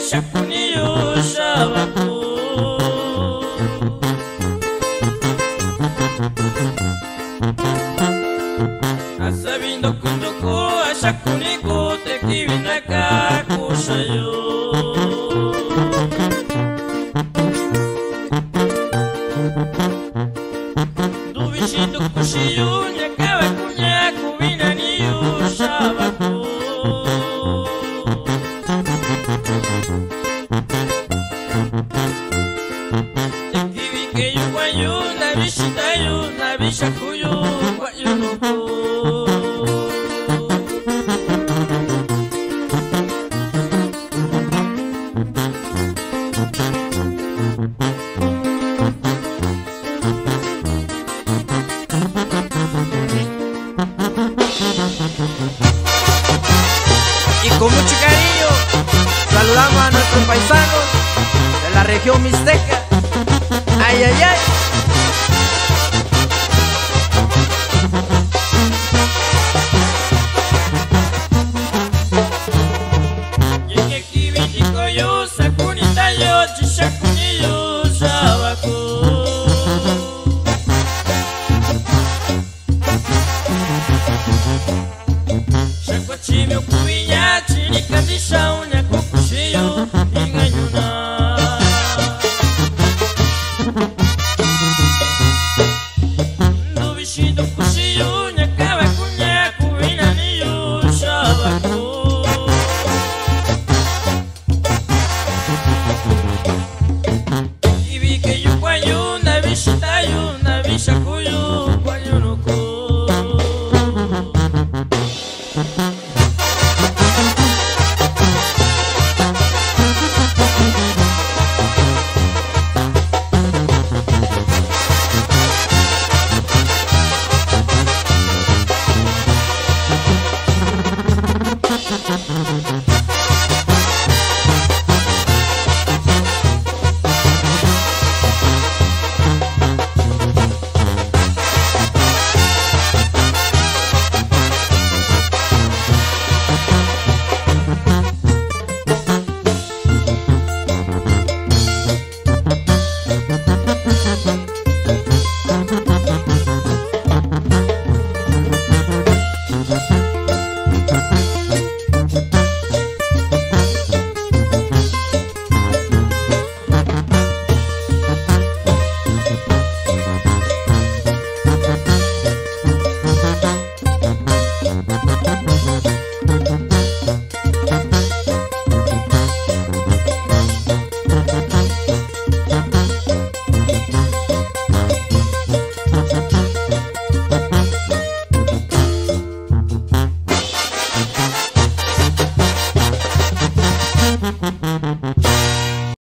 shakuniyo shabaku asabindo kunduku ashakuniko tekibinaka kushayo dubishindo kushiyo nyakawa kunyaku binaniyo shabaku tekibikeyo kwayo nabishitayo nabishakuyo kwayo nuku Y con mucho cariño saludamos a nuestros paisanos de la región mixteca. Ay, ay, ay. Yo sakunita yo chishakuniyo shabaku shakwachimyo kuinya chinikandisha unyakukushiyo inganyuna ndubishindo kushiyo nyakaba kunyaku binaniyo shabaku ibikeyo kwayo nabishitayo nabishaku